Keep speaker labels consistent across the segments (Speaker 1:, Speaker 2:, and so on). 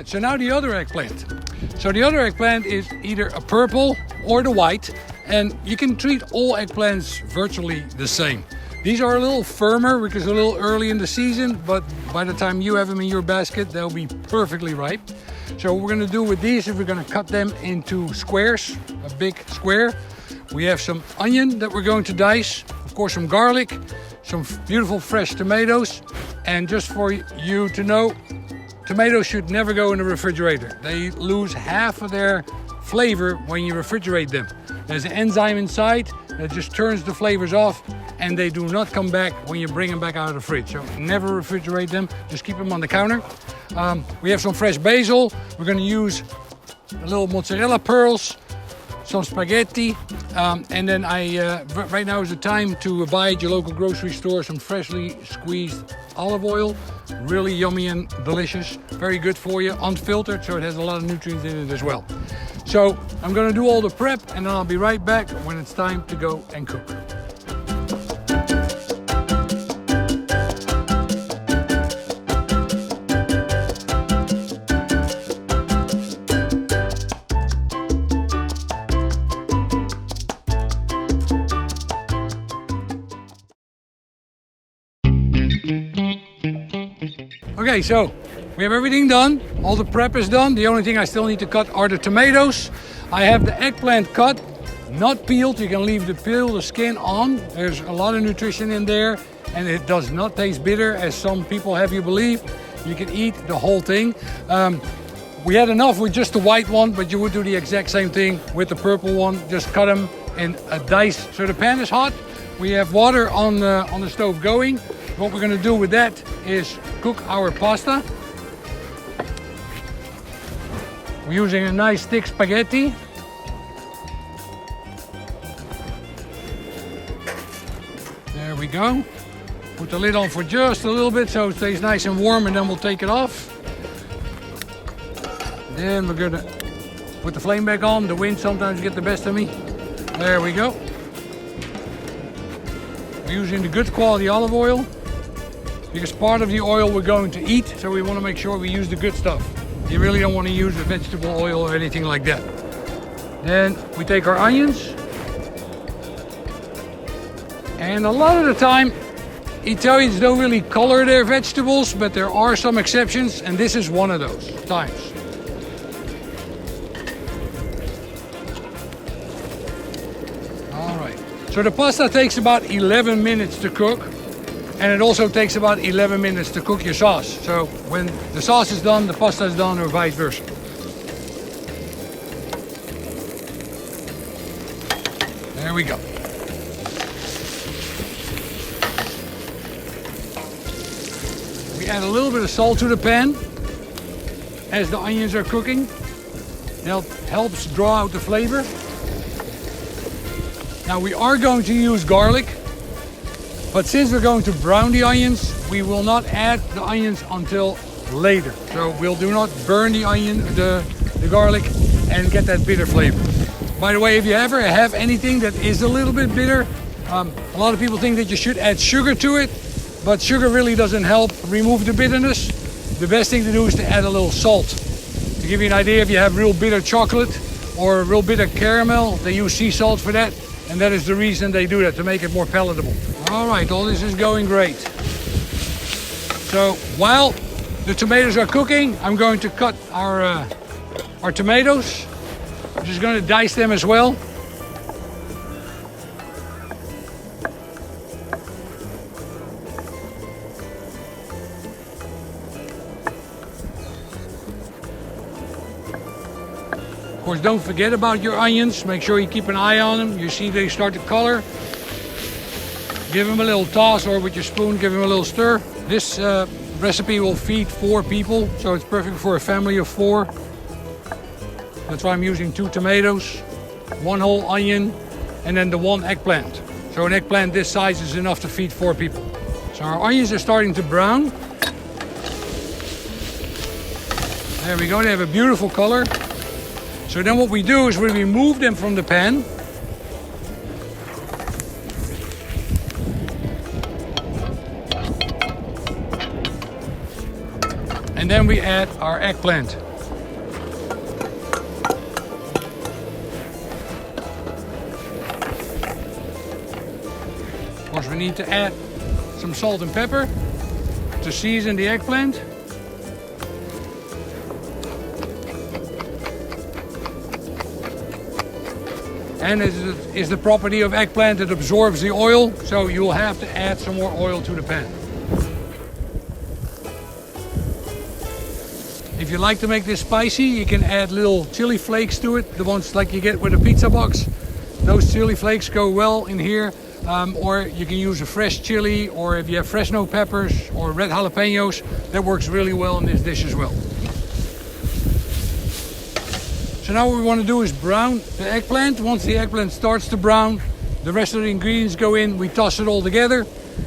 Speaker 1: right, so now the other eggplant. So the other eggplant is either a purple or the white, and you can treat all eggplants virtually the same. These are a little firmer because a little early in the season, but by the time you have them in your basket, they'll be perfectly ripe. So what we're gonna do with these is we're gonna cut them into squares, a big square. We have some onion that we're going to dice, of course some garlic, some beautiful fresh tomatoes, and just for you to know, tomatoes should never go in the refrigerator. They lose half of their flavor when you refrigerate them. There's an enzyme inside that just turns the flavors off, and they do not come back when you bring them back out of the fridge. So never refrigerate them, just keep them on the counter. We have some fresh basil. We're gonna use a little mozzarella pearls, some spaghetti, and then right now is the time to buy at your local grocery store some freshly squeezed olive oil. Really yummy and delicious, very good for you, unfiltered, so it has a lot of nutrients in it as well. So I'm gonna do all the prep, and then I'll be right back when it's time to go and cook. Okay, so we have everything done. All the prep is done. The only thing I still need to cut are the tomatoes. I have the eggplant cut, not peeled. You can leave the peel, the skin on. There's a lot of nutrition in there, and it does not taste bitter, as some people have you believe. You can eat the whole thing. We had enough with just the white one, but you would do the exact same thing with the purple one. Just cut them in a dice. So the pan is hot. We have water on the stove going. What we're gonna do with that is cook our pasta. We're using a nice thick spaghetti. There we go. Put the lid on for just a little bit so it stays nice and warm, and then we'll take it off. Then we're gonna put the flame back on. The wind sometimes gets the best of me. There we go. We're using the good quality olive oil, because part of the oil we're going to eat, so we want to make sure we use the good stuff. You really don't want to use the vegetable oil or anything like that. Then we take our onions, and a lot of the time Italians don't really color their vegetables, but there are some exceptions, and this is one of those times. All right, so the pasta takes about 11 minutes to cook. And it also takes about 11 minutes to cook your sauce. So when the sauce is done, the pasta is done, or vice versa. There we go. We add a little bit of salt to the pan as the onions are cooking. That helps draw out the flavor. Now we are going to use garlic. But since we're going to brown the onions, we will not add the onions until later. So we'll do not burn the onion, the garlic, and get that bitter flavor. By the way, if you ever have anything that is a little bit bitter, a lot of people think that you should add sugar to it, but sugar really doesn't help remove the bitterness. The best thing to do is to add a little salt. To give you an idea, if you have real bitter chocolate or real bitter caramel, they use sea salt for that. And that is the reason they do that, to make it more palatable. All right, all this is going great. So while the tomatoes are cooking, I'm going to cut our tomatoes. I'm just going to dice them as well. Of course, don't forget about your onions. Make sure you keep an eye on them. You see they start to color. Give them a little toss, or with your spoon, give them a little stir. This recipe will feed 4 people, so it's perfect for a family of 4. That's why I'm using 2 tomatoes, 1 whole onion, and then the 1 eggplant. So an eggplant this size is enough to feed 4 people. So our onions are starting to brown. There we go, they have a beautiful color. So then what we do is we remove them from the pan. And then we add our eggplant. we need to add some salt and pepper to season the eggplant. And it is the property of eggplant that absorbs the oil, so you'll have to add some more oil to the pan. If you like to make this spicy, you can add little chili flakes to it, the ones like you get with a pizza box. Those chili flakes go well in here. Or you can use a fresh chili, or if you have Fresno peppers or red jalapenos, that works really well in this dish as well. So now what we want to do is brown the eggplant. Once the eggplant starts to brown, the rest of the ingredients go in, we toss it all together,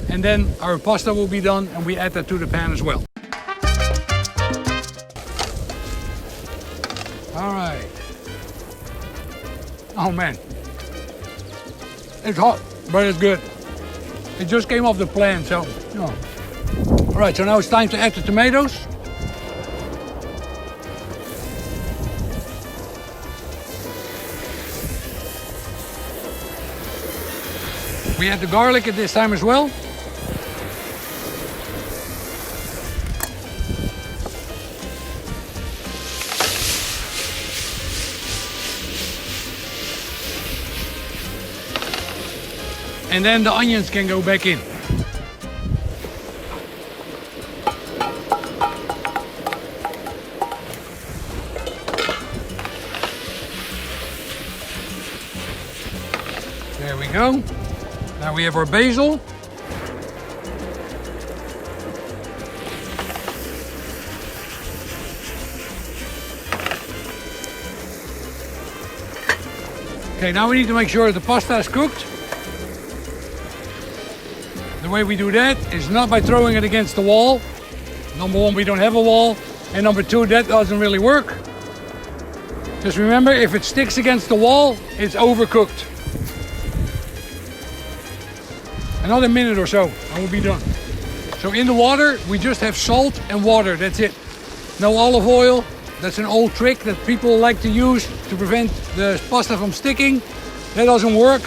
Speaker 1: and then our pasta will be done, and we add that to the pan as well. All right. Oh man, it's hot, but it's good. It just came off the pan, so, you know. All right, so now it's time to add the tomatoes. We add the garlic at this time as well. And then the onions can go back in. There we go. Now we have our basil. Okay, now we need to make sure that the pasta is cooked. The way we do that is not by throwing it against the wall. Number one, we don't have a wall. And number two, that doesn't really work. Just remember, if it sticks against the wall, it's overcooked. Another minute or so, and we'll be done. So in the water, we just have salt and water, that's it. No olive oil. That's an old trick that people like to use to prevent the pasta from sticking. That doesn't work.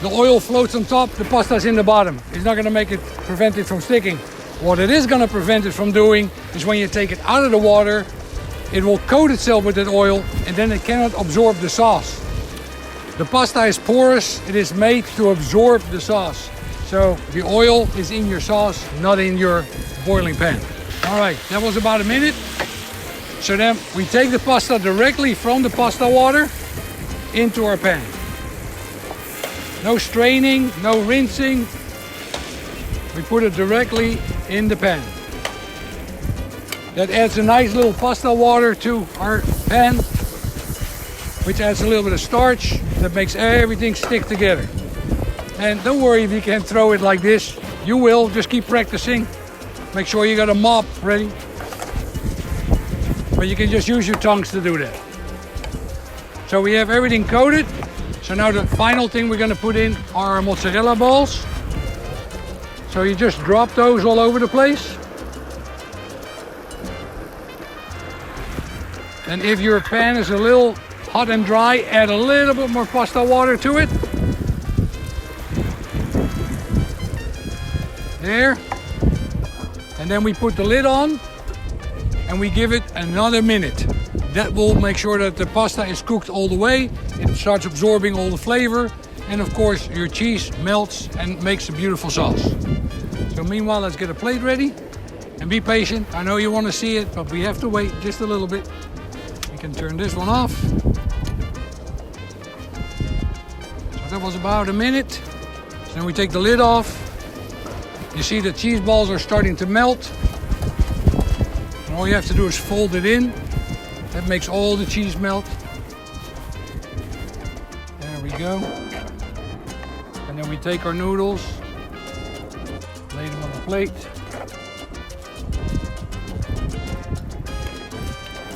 Speaker 1: The oil floats on top, the pasta's in the bottom. It's not gonna prevent it from sticking. What it is gonna prevent it from doing is when you take it out of the water, it will coat itself with that oil, and then it cannot absorb the sauce. The pasta is porous, it is made to absorb the sauce. So the oil is in your sauce, not in your boiling pan. All right, that was about a minute. So then we take the pasta directly from the pasta water into our pan. No straining, no rinsing. We put it directly in the pan. That adds a nice little pasta water to our pan, which adds a little bit of starch that makes everything stick together. And don't worry if you can't throw it like this. You will, just keep practicing. Make sure you got a mop ready. But you can just use your tongs to do that. So we have everything coated. So now the final thing we're gonna put in are our mozzarella balls. So you just drop those all over the place. And if your pan is a little hot and dry, add a little bit more pasta water to it. There. And then we put the lid on and we give it another minute. That will make sure that the pasta is cooked all the way. It starts absorbing all the flavor. And of course your cheese melts and makes a beautiful sauce. So meanwhile, let's get a plate ready and be patient. I know you want to see it, but we have to wait just a little bit. We can turn this one off. So that was about a minute. So then we take the lid off. You see the cheese balls are starting to melt. And all you have to do is fold it in. That makes all the cheese melt. There we go. And then we take our noodles, lay them on the plate.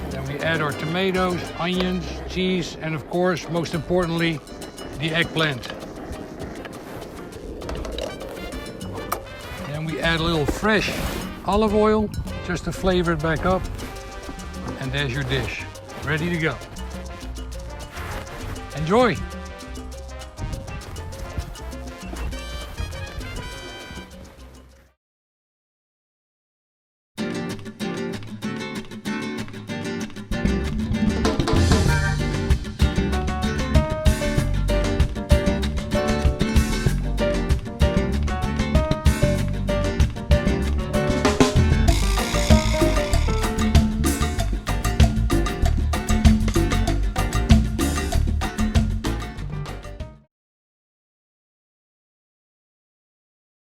Speaker 1: Then we add our tomatoes, onions, cheese, and of course, most importantly, the eggplant. Then we add a little fresh olive oil just to flavor it back up. And there's your dish, ready to go. Enjoy!